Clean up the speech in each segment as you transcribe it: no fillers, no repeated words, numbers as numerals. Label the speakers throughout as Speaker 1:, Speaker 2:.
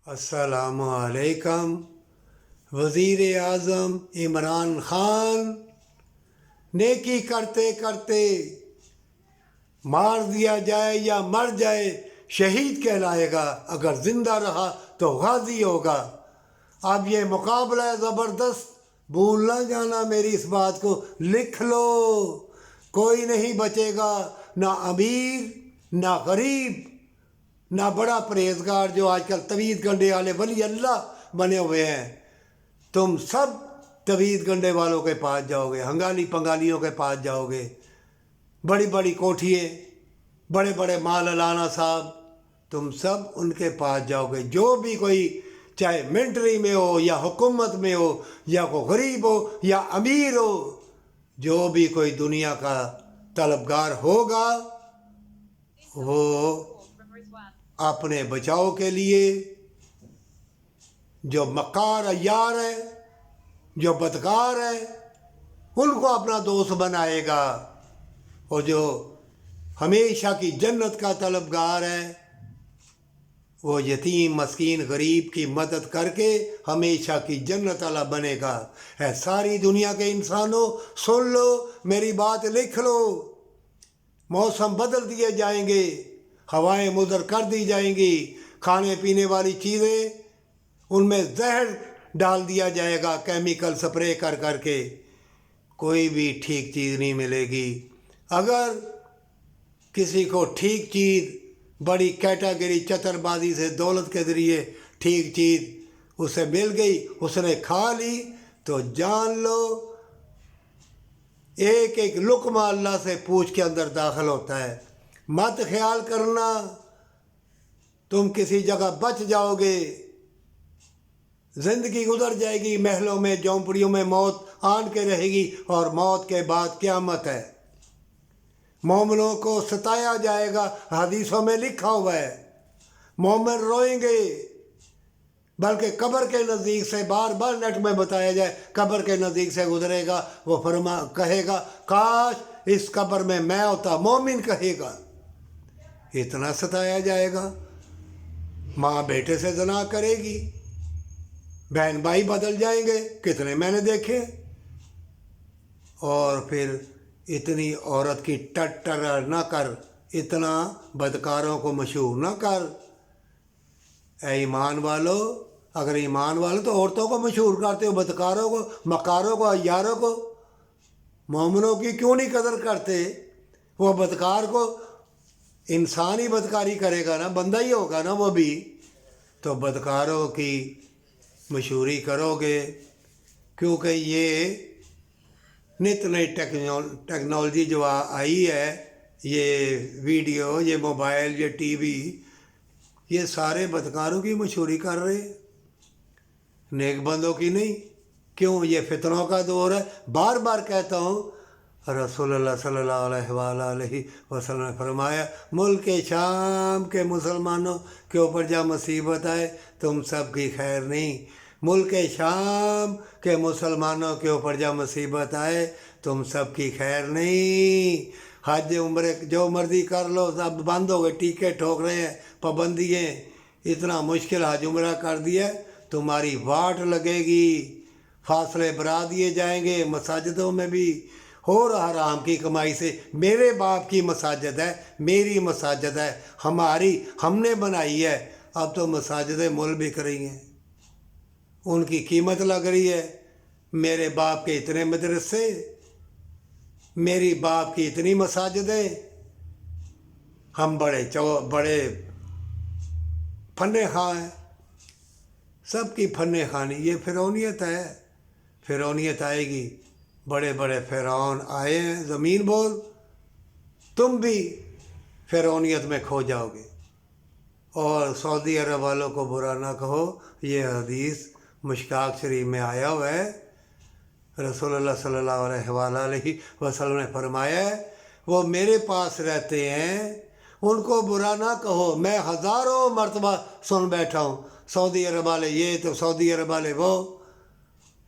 Speaker 1: अस्सलामु अलैकुम। वज़ीर आज़म इमरान खान नेकी करते करते मार दिया जाए या मर जाए शहीद कहलाएगा, अगर ज़िंदा रहा तो गाज़ी होगा। अब ये मुकाबला है ज़बरदस्त, भूल ना जाना मेरी इस बात को, लिख लो। कोई नहीं बचेगा, ना अमीर ना गरीब ना बड़ा परहेजगार जो आजकल तवीज़ गंडे वाले वली अल्लाह बने हुए हैं। तुम सब तवीज़ गंडे वालों के पास जाओगे, हंगाली पंगालियों के पास जाओगे, बड़ी बड़ी कोठिए, बड़े बड़े माल अलाना साहब, तुम सब उनके पास जाओगे। जो भी कोई चाहे मिलिट्री में हो या हुकूमत में हो या कोई गरीब हो या अमीर हो, जो भी कोई दुनिया का तलबगार होगा वो अपने बचाव के लिए जो मक्कार अय्यार है, जो बदकार है, उनको अपना दोस्त बनाएगा। और जो हमेशा की जन्नत का तलबगार है वो यतीम मस्कीन गरीब की मदद करके हमेशा की जन्नत वाला बनेगा। है सारी दुनिया के इंसानों, सुन लो मेरी बात, लिख लो। मौसम बदल दिए जाएंगे, हवाएं मुदर कर दी जाएंगी, खाने पीने वाली चीज़ें उनमें जहर डाल दिया जाएगा केमिकल स्प्रे कर करके, कोई भी ठीक चीज़ नहीं मिलेगी। अगर किसी को ठीक चीज़ बड़ी कैटेगरी चतरबाजी से दौलत के ज़रिए ठीक चीज़ उसे मिल गई, उसने खा ली, तो जान लो एक एक लुक़मा अल्लाह से पूछ के अंदर दाखिल होता है। मत ख्याल करना तुम किसी जगह बच जाओगे, ज़िंदगी गुजर जाएगी महलों में झोंपड़ियों में, मौत आन के रहेगी और मौत के बाद क़यामत है। मोमिनों को सताया जाएगा, हदीसों में लिखा हुआ है। मोमिन रोएंगे, बल्कि कब्र के नज़दीक से बार बार नेट में बताया जाए, कब्र के नज़दीक से गुजरेगा, वो कहेगा काश इस कब्र में मैं होता, मोमिन कहेगा। इतना सताया जाएगा। माँ बेटे से ज़ना करेगी, बहन भाई बदल जाएंगे, कितने मैंने देखे। और फिर इतनी औरत की टट्टर न कर, इतना बदकारों को मशहूर न कर। ऐ ईमान वालो, अगर ईमान वालो तो औरतों को मशहूर करते हो, बदकारों को, मकारों को, अय्यारों को। मोमिनों की क्यों नहीं कदर करते? वो बदकार को, इंसान ही बदकारी करेगा ना, बंदा ही होगा ना वो भी, तो बदकारों की मशहूरी करोगे। क्योंकि ये नित नई टेक्नोलॉजी जो आई है, ये वीडियो, ये मोबाइल, ये टीवी, ये सारे बदकारों की मशहूरी कर रहे हैं, नेक बंदों की नहीं। क्यों? ये फितनों का दौर है। बार बार कहता हूँ, रसूलुल्लाह सल्लल्लाहु अलैहि वसल्लम ने फरमाया, मुल्क शाम के मुसलमानों के ऊपर जब मुसीबत आए तुम सब की खैर नहीं। मुल्क शाम के मुसलमानों के ऊपर जब मुसीबत आए तुम सब की खैर नहीं। हज उम्र जो मर्ज़ी कर लो, सब बंद हो गए, टीके ठोक रहे हैं, पाबंदियाँ, इतना मुश्किल हज उम्र कर दिया, तुम्हारी वाट लगेगी, फासले बढ़ा दिए जाएंगे मसाजिदों में भी। हो रहा हराम की कमाई से। मेरे बाप की मसाजिद है, मेरी मसाजिद है, हमारी, हमने बनाई है। अब तो मसाजिदें मुल बिक रही हैं, उनकी कीमत लग रही है। मेरे बाप के इतने मदरसे, मेरी बाप की इतनी मसाजिदें, हम बड़े फन्ने खां हैं, सबकी फन्ने खानी। ये फिरौनियत है, फिरौनियत आएगी। बड़े बड़े फ़िरौन आए हैं, ज़मीन बोल, तुम भी फिरौनियत में खो जाओगे। और सऊदी अरब वालों को बुरा ना कहो, ये हदीस मुश्काक शरीफ में आया हुआ है। रसूलुल्लाह सल्लल्लाहु अलैहि वसल्लम ने फरमाया है, वो मेरे पास रहते हैं, उनको बुरा ना कहो। मैं हज़ारों मरतबा सुन बैठा हूँ, सऊदी अरब वाले ये, तो सऊदी अरब वाले वो।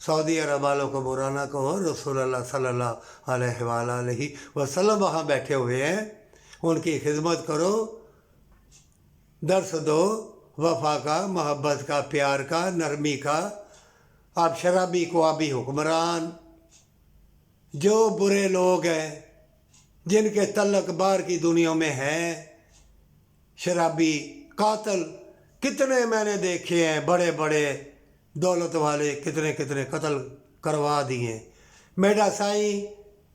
Speaker 1: सऊदी अरब वालों को बुरा ना कहो, रसूलुल्लाह सल्लल्लाहु अलैहि वसल्लम वहाँ बैठे हुए हैं, उनकी खिदमत करो, दर्स दो, वफा का, मोहब्बत का, प्यार का, नरमी का। अब शराबी को अभी हुक्मरान, जो बुरे लोग हैं जिनके तल्लक बाहर की दुनिया में हैं, शराबी, कातल, कितने मैंने देखे हैं, बड़े बड़े दौलत वाले कितने कितने कत्ल करवा दिए। मेरा साईं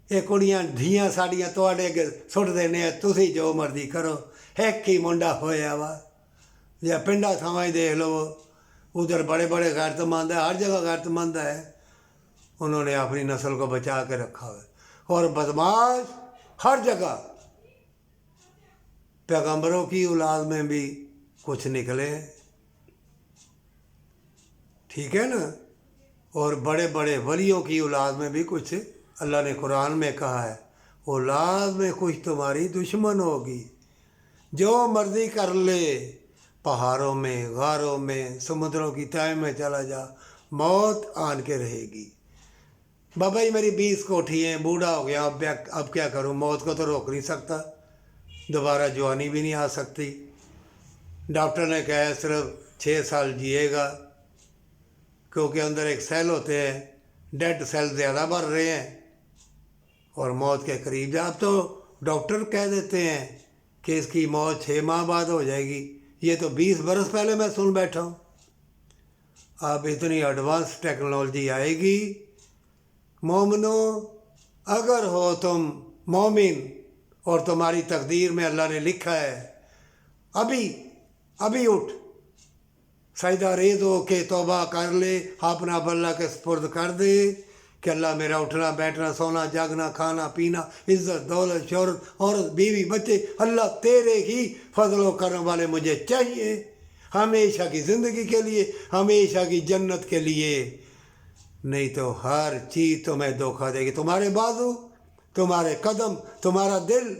Speaker 1: ये कुड़ियाँ धियाँ साड़ियाँ तुहाडे अगे सुट देने, तुसी जो मर्जी करो। एक ही मुंडा होया वा, या पिंडा थावां ही देख लो, उधर बड़े बड़े गैरतमंद है, हर जगह गैरतमंद है। उन्होंने अपनी नस्ल को बचा के रखा है। और बदमाश हर जगह। पैगंबरों की औलाद में भी कुछ निकले, ठीक है ना। और बड़े बड़े वलियों की औलाद में भी कुछ, अल्लाह ने कुरान में कहा है, औलाद में कुछ तुम्हारी दुश्मन होगी। जो मर्जी कर ले, पहाड़ों में, गारों में, समुद्रों की तह में चला जा, मौत आन के रहेगी। बाबा जी मेरी 20 कोठी है, बूढ़ा हो गया, अब क्या करूं, मौत को तो रोक नहीं सकता, दोबारा जवानी भी नहीं आ सकती। डॉक्टर ने कहा सिर्फ 6 साल जिएगा, क्योंकि अंदर एक सेल होते हैं, डेड सेल ज़्यादा बढ़ रहे हैं और मौत के करीब जा। अब तो डॉक्टर कह देते हैं कि इसकी मौत 6 माह बाद हो जाएगी। ये तो 20 बरस पहले मैं सुन बैठा हूँ। अब इतनी एडवांस टेक्नोलॉजी आएगी। मोमिनो, अगर हो तुम मोमिन और तुम्हारी तकदीर में अल्लाह ने लिखा है, अभी उठ, सजदा रेज़ हो के तौबा कर ले, अपना अल्लाह के सुपुर्द कर दे कि अल्लाह मेरा उठना बैठना, सोना जागना, खाना पीना, इज़्ज़त दौलत शोहरत, औरत बीवी बच्चे, अल्लाह तेरे ही फजलो करने वाले मुझे चाहिए, हमेशा की ज़िंदगी के लिए, हमेशा की जन्नत के लिए। नहीं तो हर चीज़ तुम्हें धोखा देगी। तुम्हारे बाजू, तुम्हारे कदम, तुम्हारा दिल,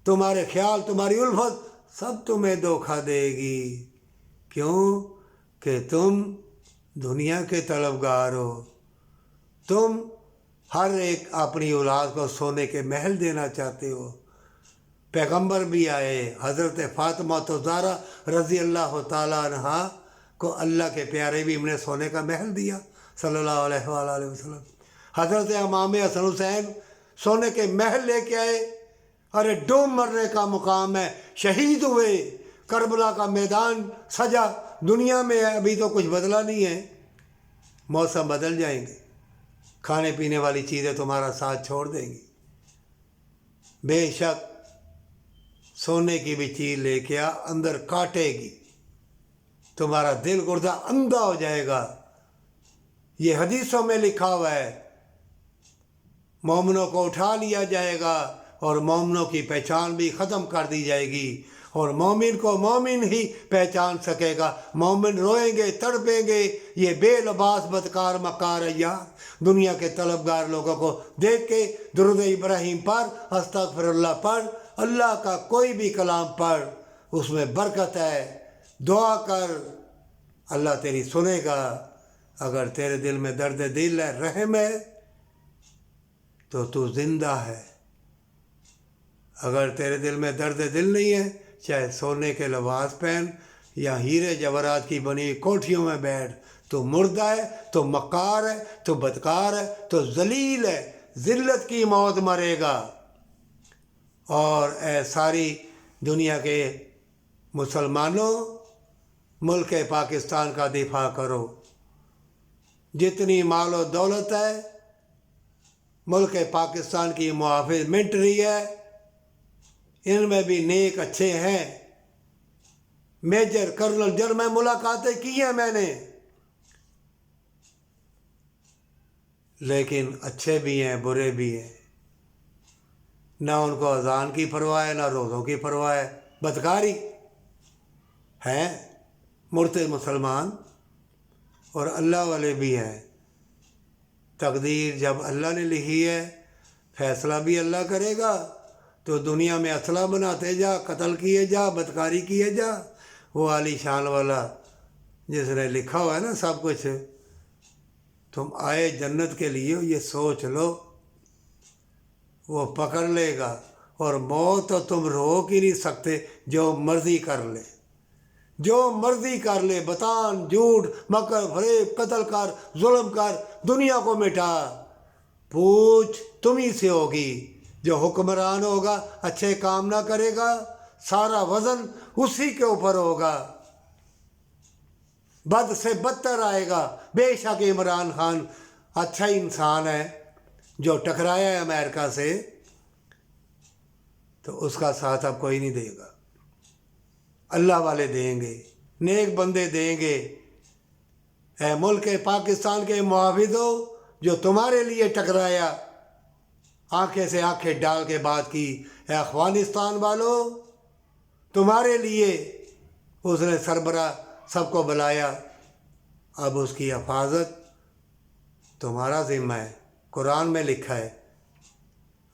Speaker 1: तुम्हारे ख्याल, तुम्हारी उल्फत, सब तुम्हें धोखा देगी। क्यों? कि तुम दुनिया के तलबगार हो। तुम हर एक अपनी औलाद को सोने के महल देना चाहते हो। पैगंबर भी आए, हज़रत फ़ातिमा तो ज़हरा रज़ी अल्लाह ताला अन्हा को अल्लाह के प्यारे भी हमने सोने का महल दिया सल्लल्लाहु अलैहि वसल्लम। हज़रत इमाम हसन हुसैन सोने के महल लेके आए। अरे डूब मरने का मुकाम है, शहीद हुए, करबला का मैदान सजा, दुनिया में है, अभी तो कुछ बदला नहीं है। मौसम बदल जाएंगे, खाने पीने वाली चीज़ें तुम्हारा साथ छोड़ देंगी। बेशक सोने की भी चीज़ लेके आ, अंदर काटेगी, तुम्हारा दिल गुर्दा अंधा हो जाएगा। ये हदीसों में लिखा हुआ है। मोमिनों को उठा लिया जाएगा और मोमिनों की पहचान भी ख़त्म कर दी जाएगी और मोमिन को मोमिन ही पहचान सकेगा। मोमिन रोएंगे, तड़पेंगे, ये बेलबास बदकार मकार यार, दुनिया के तलबगार लोगों को देख के दुरूद इब्राहिम पढ़, अस्तगफिरुल्लाह पढ़, अल्लाह का कोई भी कलाम पढ़, उसमें बरकत है। दुआ कर, अल्लाह तेरी सुनेगा। अगर तेरे दिल में दर्द दिल है, रहम है, तो तू जिंदा है। अगर तेरे दिल में दर्द दिल नहीं है, चाहे सोने के लिबास पहन या हीरे जवाहरात की बनी हुई कोठियों में बैठ, तो मुर्दा है, तो मक्कार है, तो बदकार है, तो जलील है, ज़िल्लत की मौत मरेगा। और ए सारी दुनिया के मुसलमानों, मुल्क पाकिस्तान का दिफा करो। जितनी माल और दौलत है, मुल्क पाकिस्तान की मुहाफ़िज़ मिलिट्री है, इनमें भी नेक अच्छे हैं, मेजर कर्नल जनरल में मुलाकातें की हैं मैंने, लेकिन अच्छे भी हैं, बुरे भी हैं। ना उनको अजान की परवाह है, ना रोज़ों की परवाह है, बदकारी हैं, मुर्तद मुसलमान। और अल्लाह वाले भी हैं। तकदीर जब अल्लाह ने लिखी है, फैसला भी अल्लाह करेगा। तो दुनिया में असला बनाते जा, कत्ल किए जा, बदकारी किए जा। वो आली शान वाला जिसने लिखा हुआ है ना सब कुछ, तुम आए जन्नत के लिए, ये सोच लो, वो पकड़ लेगा। और मौत तो तुम रोक ही नहीं सकते, जो मर्ज़ी कर ले। جو مرضی کر لے، بتان، جھوٹ، مکر، فریب، قتل کر، ظلم کر، دنیا کو مٹا، پوچھ تمہیں سے ہوگی۔ جو حکمران ہوگا اچھے کام نہ کرے گا، سارا وزن اسی کے اوپر ہوگا، بد سے بدتر آئے گا۔ بے شک عمران خان اچھا انسان ہے، جو ٹکرایا ہے امریکہ سے، تو اس کا ساتھ اب کوئی نہیں دے گا، اللہ والے دیں گے، نیک بندے دیں گے۔ اے ملک پاکستان کے معاہدوں جو تمہارے لیے ٹکرایا، آنکھیں سے آنکھیں ڈال کے بات کی، اے افغانستان والوں تمہارے لیے اس نے سربراہ سب کو بلایا، اب اس کی حفاظت تمہارا ذمہ ہے۔ قرآن میں لکھا ہے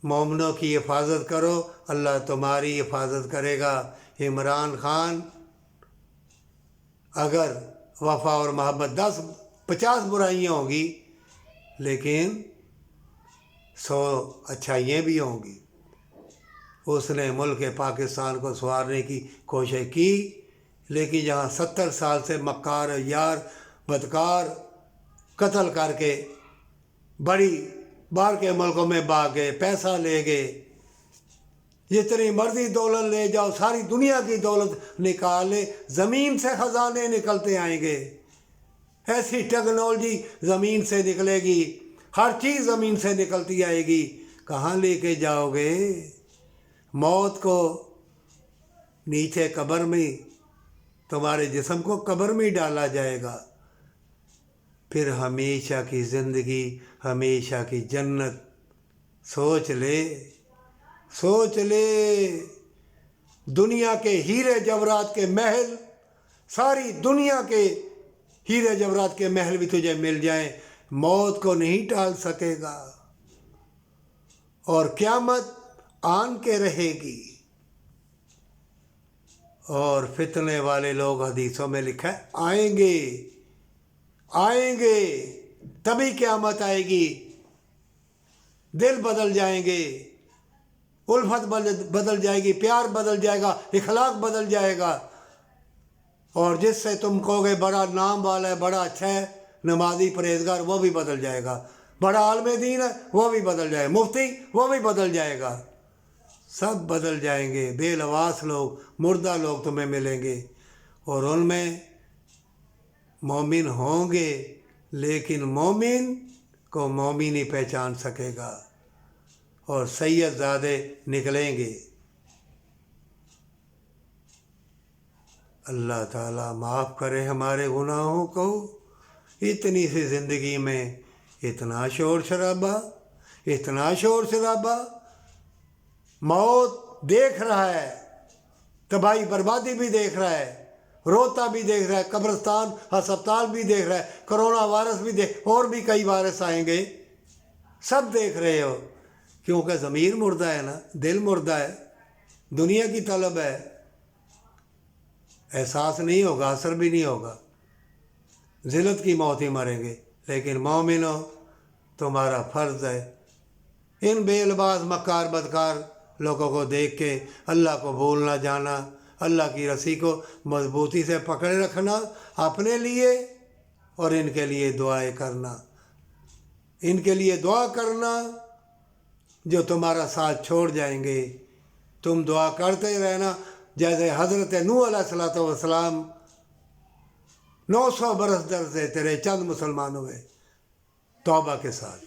Speaker 1: مومنوں کی حفاظت کرو، اللہ تمہاری حفاظت کرے گا۔ عمران خان اگر وفا اور محبت 50 برائیاں ہوں گی، لیکن 100 اچھائیاں بھی ہوں گی۔ اس نے ملک پاکستان کو سنوارنے کی کوشش کی، لیکن جہاں 70 سال سے مکار، یار، بدکار قتل کر کے بڑی باہر کے ملکوں میں بھاگ گئے، پیسہ لے گئے، جتنی مرضی دولت لے جاؤ، ساری دنیا کی دولت نکال لے، زمین سے خزانے نکلتے آئیں گے۔ ایسی ٹیکنالوجی زمین سے نکلے گی، ہر چیز زمین سے نکلتی آئے گی، کہاں لے کے جاؤ گے؟ موت کو نیچے قبر میں، تمہارے جسم کو قبر میں ڈالا جائے گا، پھر ہمیشہ کی زندگی، ہمیشہ کی جنت۔ سوچ لے، سوچ لے، دنیا کے ہیرے جواہرات کے محل، ساری دنیا کے ہیرے جواہرات کے محل بھی تجھے مل جائیں، موت کو نہیں ٹال سکے گا، اور قیامت آن کے رہے گی۔ اور فتنے والے لوگ حدیثوں میں لکھا ہے آئیں گے، آئیں گے، تبھی قیامت آئے گی، دل بدل جائیں گے، الفت بدل جائے گی، پیار بدل جائے گا، اخلاق بدل جائے گا، اور جس سے تم کہو گے بڑا نام والا ہے، بڑا اچھا ہے، نمازی پرہیزگار، وہ بھی بدل جائے گا، بڑا عالم دین ہے وہ بھی بدل جائے گا، مفتی وہ بھی بدل جائے گا، سب بدل جائیں گے۔ بے لباس لوگ، مردہ لوگ تمہیں ملیں گے، اور ان میں مومن ہوں گے، لیکن مومن کو مومن ہی پہچان سکے گا، اور سید زادے نکلیں گے۔ اللہ تعالیٰ معاف کرے ہمارے گناہوں کو۔ اتنی سی زندگی میں اتنا شور شرابہ، اتنا شور شرابہ، موت دیکھ رہا ہے، تباہی بربادی بھی دیکھ رہا ہے، روتا بھی دیکھ رہا ہے، قبرستان ہسپتال بھی دیکھ رہا ہے، کرونا وائرس بھی اور بھی کئی وائرس آئیں گے، سب دیکھ رہے ہو، کیونکہ ضمیر مردہ ہے نا، دل مردہ ہے، دنیا کی طلب ہے، احساس نہیں ہوگا، اثر بھی نہیں ہوگا، ذلت کی موت ہی مریں گے۔ لیکن مومنو تمہارا فرض ہے ان بے لباس مکار بدکار لوگوں کو دیکھ کے اللہ کو بھول نہ جانا، اللہ کی رسی کو مضبوطی سے پکڑے رکھنا اپنے لیے، اور ان کے لیے دعائیں کرنا، ان کے لیے دعا کرنا جو تمہارا ساتھ چھوڑ جائیں گے۔ تم دعا کرتے رہنا، جیسے حضرت نوح علیہ السلام 900 برس در سے تیرے چند مسلمان ہوئے توبہ کے ساتھ۔